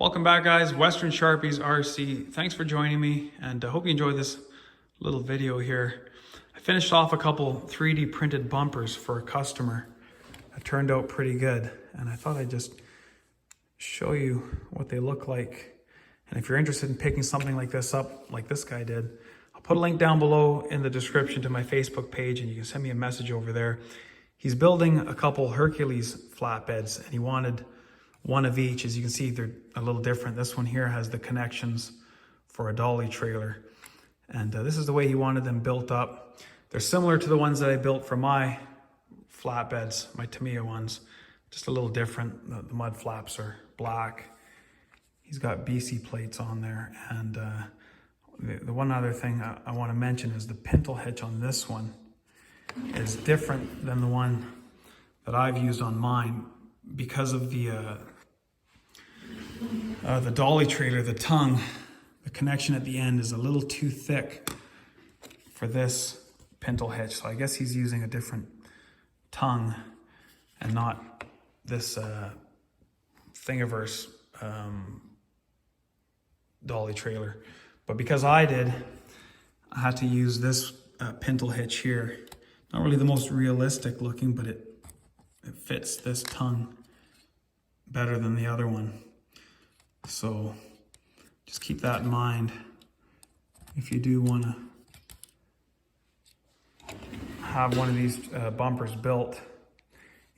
Welcome back, guys. Western Sharpies RC. Thanks for joining me, and I hope you enjoyed this little video here. I finished off a couple 3D printed bumpers for a customer. It turned out pretty good, and I thought I'd just show you what they look like. And if you're interested in picking something like this up, like this guy did, I'll put a link down below in the description to my Facebook page, and you can send me a message over there. He's building a couple Hercules flatbeds, and he wanted one of each. As you can see, they're a little different. This one here has the connections for a dolly trailer, and this is the way he wanted them built up. They're similar to the ones that I built for my flatbeds, my Tamiya ones, just a little different. The mud flaps are black. He's got BC plates on there, and the one other thing I want to mention is the pintle hitch on this one is different than the one that I've used on mine because of the dolly trailer. The tongue, the connection at the end is a little too thick for this pintle hitch, so I guess he's using a different tongue and not this Thingiverse dolly trailer. But because I had to use this pintle hitch here. Not really the most realistic looking, but it fits this tongue better than the other one. So just keep that in mind if you do want to have one of these bumpers built.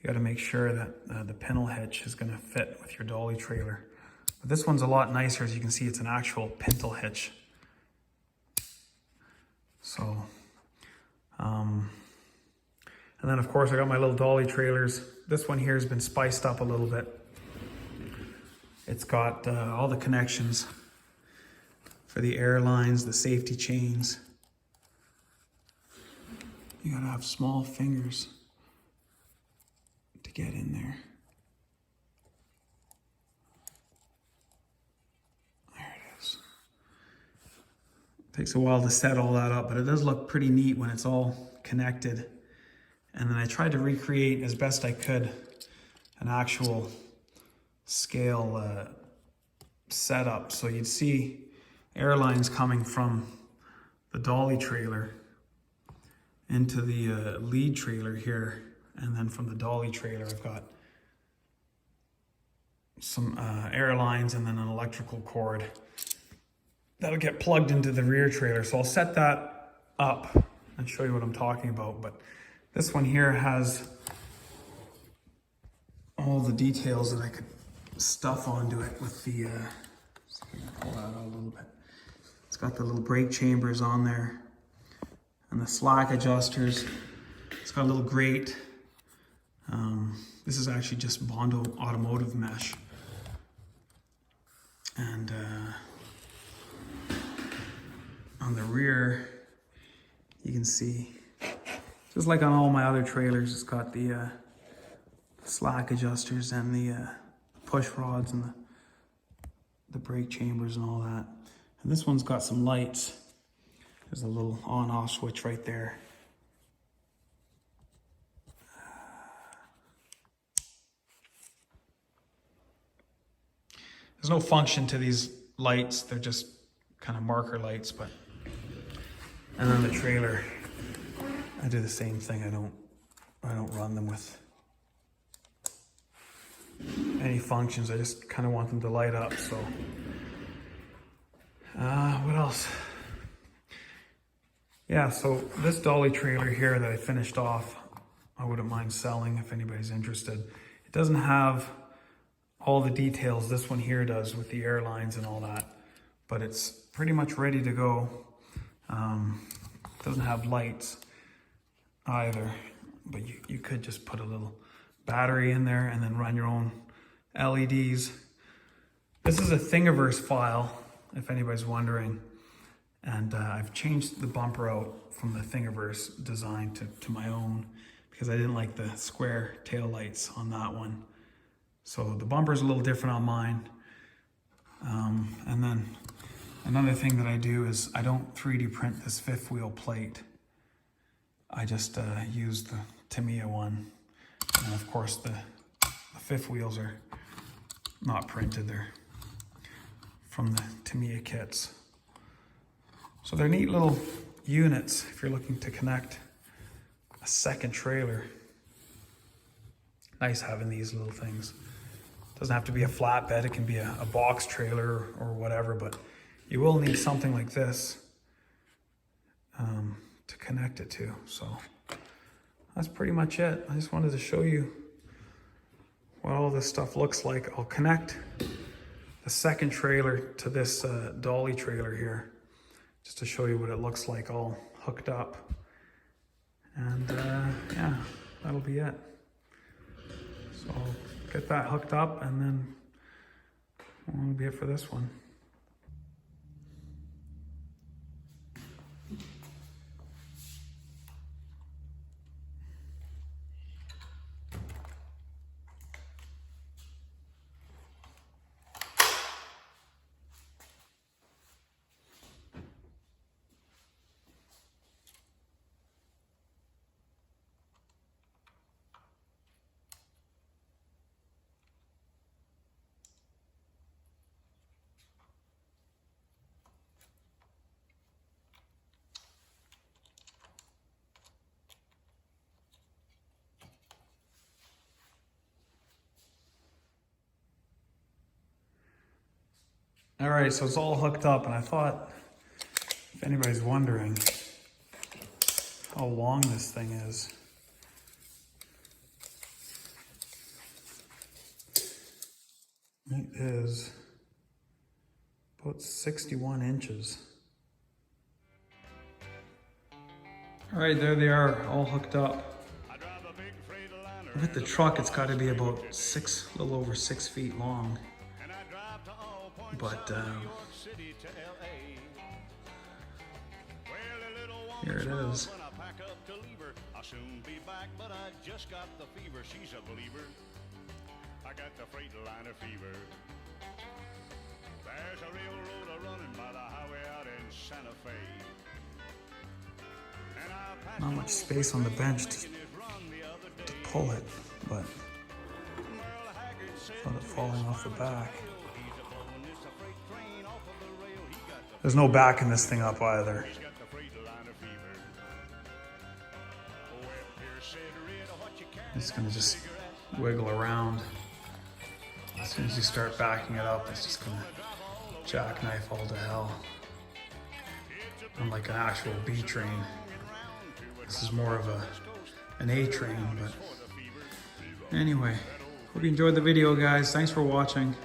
You got to make sure that the pintle hitch is going to fit with your dolly trailer. But this one's a lot nicer. As you can see, it's an actual pintle hitch. So, and then of course I got my little dolly trailers. This one here has been spiced up a little bit. It's got all the connections for the air lines, the safety chains. You gotta have small fingers to get in there. There it is. Takes a while to set all that up, but it does look pretty neat when it's all connected. And then I tried to recreate as best I could an actual scale setup. So you'd see airlines coming from the dolly trailer into the lead trailer here. And then from the dolly trailer, I've got some airlines and then an electrical cord that'll get plugged into the rear trailer. So I'll set that up and show you what I'm talking about. But this one here has all the details that I could stuff onto it with the, see if I can pull that out a little bit. It's got the little brake chambers on there and the slack adjusters. It's got a little grate. This is actually just Bondo automotive mesh. And on the rear, you can see, just like on all my other trailers, it's got the slack adjusters and the push rods and the brake chambers and all that. And this one's got some lights. There's a little on-off switch right there. There's no function to these lights. They're just kind of marker lights, but. And then the trailer, I do the same thing. I don't run them with any functions. I just kind of want them to light up. So, what else? Yeah, so this dolly trailer here that I finished off, I wouldn't mind selling if anybody's interested. It doesn't have all the details this one here does with the airlines and all that, but it's pretty much ready to go. Doesn't have lights either, but you could just put a little battery in there and then run your own LEDs. This is a Thingiverse file, if anybody's wondering, and I've changed the bumper out from the Thingiverse design to my own because I didn't like the square tail lights on that one. So the bumper's a little different on mine. And then another thing that I do is I don't 3D print this fifth wheel plate. I just use the Tamiya one. And of course the fifth wheels are not printed. They're from the Tamiya kits. So they're neat little units if you're looking to connect a second trailer. Nice having these little things. Doesn't have to be a flatbed, it can be a box trailer or whatever, but you will need something like this to connect it to. So that's pretty much it. I just wanted to show you what all this stuff looks like. I'll connect the second trailer to this dolly trailer here, just to show you what it looks like all hooked up. And yeah, that'll be it. So I'll get that hooked up, and then that'll be it for this one. All right, so it's all hooked up, and I thought, if anybody's wondering how long this thing is, it is about 61 inches. All right, there they are, all hooked up. With the truck, it's got to be about a little over 6 feet long. But here it is. Not much space on the bench to pull it, but without it falling off the back. There's no backing this thing up either. It's gonna just wiggle around. As soon as you start backing it up, it's just gonna jackknife all to hell. Unlike an actual B train. This is more of an A train, but anyway, hope you enjoyed the video, guys. Thanks for watching.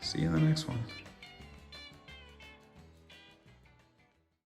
See you in the next one.